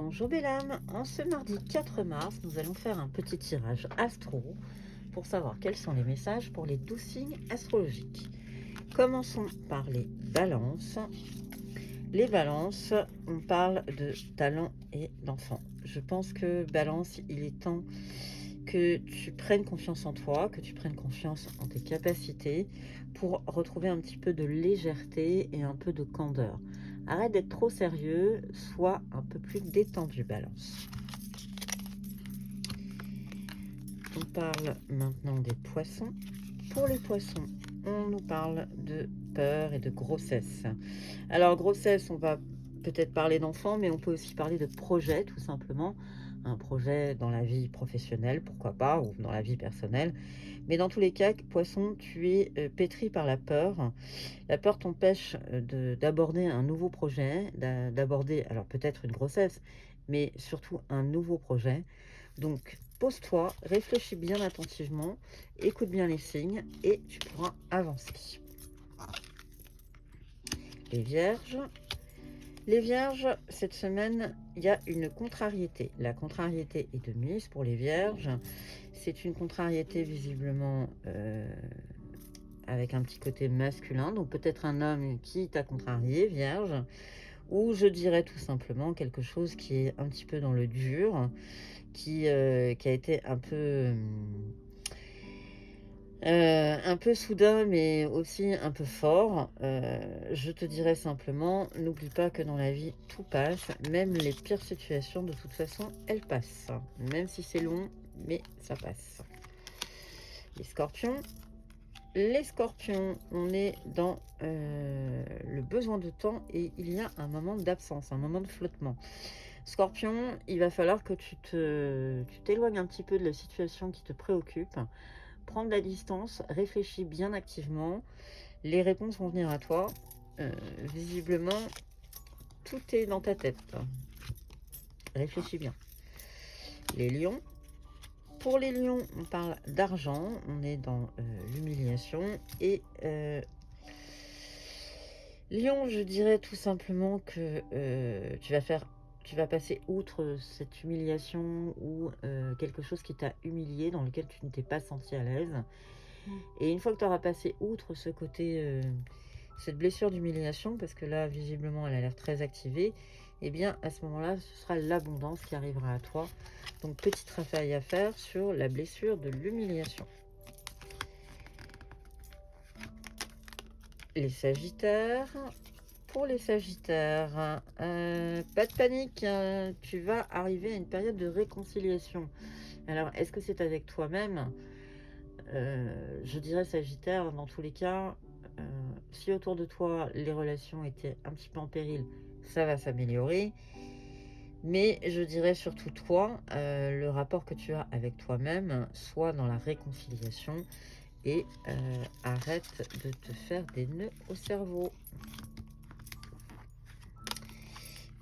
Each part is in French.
Bonjour belle âme, en ce mardi 4 mars, nous allons faire un petit tirage astro pour savoir quels sont les messages pour les 12 signes astrologiques. Commençons par les balances. Les balances, on parle de talent et d'enfant. Je pense que balance, il est temps que tu prennes confiance en toi, que tu prennes confiance en tes capacités pour retrouver un petit peu de légèreté et un peu de candeur. Arrête d'être trop sérieux, sois un peu plus détendu, balance. On parle maintenant des poissons. Pour les poissons, on nous parle de peur et de grossesse. Alors grossesse, on va peut-être parler d'enfants, mais on peut aussi parler de projet, tout simplement. Un projet dans la vie professionnelle, pourquoi pas, ou dans la vie personnelle. Mais dans tous les cas, poisson, tu es pétri par la peur. La peur t'empêche d'aborder un nouveau projet, d'aborder, alors peut-être une grossesse, mais surtout un nouveau projet. Donc, pose-toi, réfléchis bien attentivement, écoute bien les signes et tu pourras avancer. Les vierges. Les vierges, cette semaine, il y a une contrariété. La contrariété est de mise pour les vierges. C'est une contrariété visiblement avec un petit côté masculin. Donc peut-être un homme qui t'a contrarié, vierge. Ou je dirais tout simplement quelque chose qui est un petit peu dans le dur, qui a été un peu soudain, mais aussi un peu fort. Je te dirais simplement, n'oublie pas que dans la vie, tout passe. Même les pires situations, de toute façon, elles passent. Même si c'est long, mais ça passe. Les scorpions. Les scorpions, on est dans le besoin de temps et il y a un moment d'absence, un moment de flottement. Scorpion, il va falloir que tu t'éloignes un petit peu de la situation qui te préoccupe. Prends de la distance, réfléchis bien activement. Les réponses vont venir à toi. Visiblement, tout est dans ta tête. Réfléchis bien. Les lions. Pour les lions, on parle d'argent. On est dans l'humiliation. Et lion, je dirais tout simplement que tu vas passer outre cette humiliation ou quelque chose qui t'a humilié, dans lequel tu ne t'es pas senti à l'aise. Et une fois que tu auras passé outre ce côté, cette blessure d'humiliation, parce que là, visiblement, elle a l'air très activée, et bien, à ce moment-là, ce sera l'abondance qui arrivera à toi. Donc, petit travail à faire sur la blessure de l'humiliation. Les sagittaires. Pour les sagittaires, pas de panique, hein, tu vas arriver à une période de réconciliation. Alors, est-ce que c'est avec toi-même? Je dirais sagittaire, dans tous les cas, si autour de toi, les relations étaient un petit peu en péril, ça va s'améliorer. Mais je dirais surtout toi, le rapport que tu as avec toi-même, soit dans la réconciliation et arrête de te faire des nœuds au cerveau.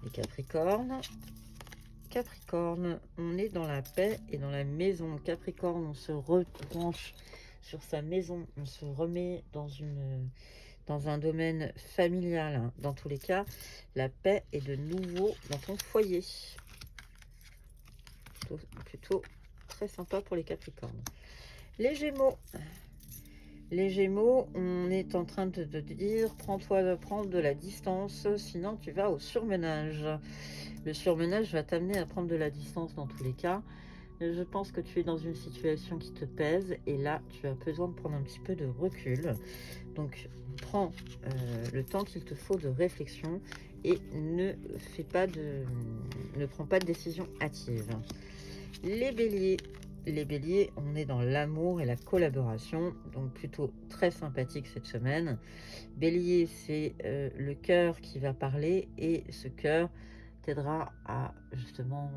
Les Capricornes. Capricorne, on est dans la paix et dans la maison. Capricorne, on se retranche sur sa maison, on se remet dans un domaine familial. Dans tous les cas, la paix est de nouveau dans ton foyer. Plutôt très sympa pour les Capricornes. Les Gémeaux. Les Gémeaux, on est en train de te dire, prends de la distance, sinon tu vas au surmenage. Le surmenage va t'amener à prendre de la distance dans tous les cas. Je pense que tu es dans une situation qui te pèse et là, tu as besoin de prendre un petit peu de recul. Donc, prends le temps qu'il te faut de réflexion et ne prends pas de décision hâtive. Les béliers. Les béliers, on est dans l'amour et la collaboration, donc plutôt très sympathique cette semaine. Bélier, c'est le cœur qui va parler et ce cœur t'aidera à justement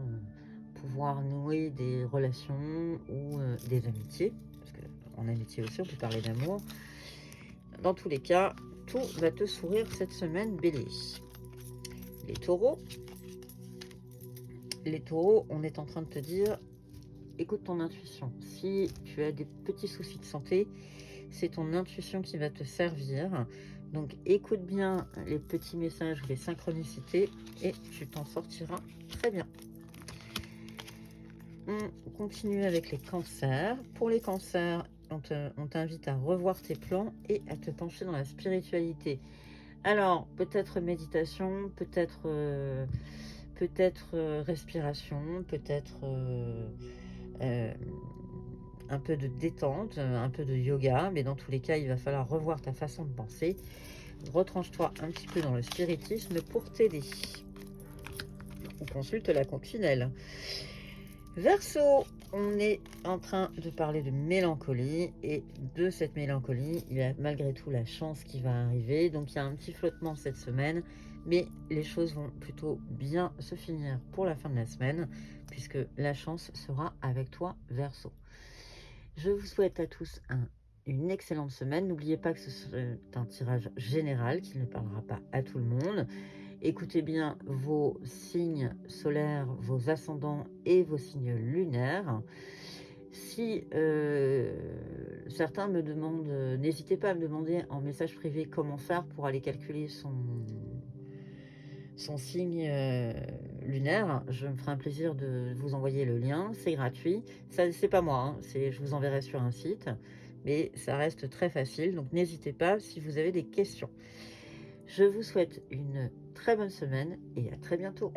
pouvoir nouer des relations ou des amitiés, parce qu'en amitié aussi on peut parler d'amour. Dans tous les cas, tout va te sourire cette semaine, Bélier. Les taureaux. Les taureaux, on est en train de te dire, écoute ton intuition. Si tu as des petits soucis de santé, c'est ton intuition qui va te servir. Donc écoute bien les petits messages, les synchronicités et tu t'en sortiras Très bien. On continue avec les cancers. Pour les cancers, on t'invite à revoir tes plans et à te pencher dans la spiritualité. Alors, peut-être méditation, peut-être respiration, peut-être euh, un peu de détente, un peu de yoga, mais dans tous les cas, il va falloir revoir ta façon de penser. Retranche-toi un petit peu dans le spiritisme pour t'aider. On consulte la coccinelle. Verseau, on est en train de parler de mélancolie et de cette mélancolie, il y a malgré tout la chance qui va arriver. Donc il y a un petit flottement cette semaine, mais les choses vont plutôt bien se finir pour la fin de la semaine puisque la chance sera avec toi, Verseau. Je vous souhaite à tous une excellente semaine. N'oubliez pas que c'est un tirage général qui ne parlera pas à tout le monde. Écoutez bien vos signes solaires, vos ascendants et vos signes lunaires. Si certains me demandent, n'hésitez pas à me demander en message privé comment faire pour aller calculer son signe lunaire. Je me ferai un plaisir de vous envoyer le lien, c'est gratuit. Ça, c'est pas moi, hein, je vous enverrai sur un site, mais ça reste très facile, donc n'hésitez pas si vous avez des questions. Je vous souhaite une très bonne semaine et à très bientôt.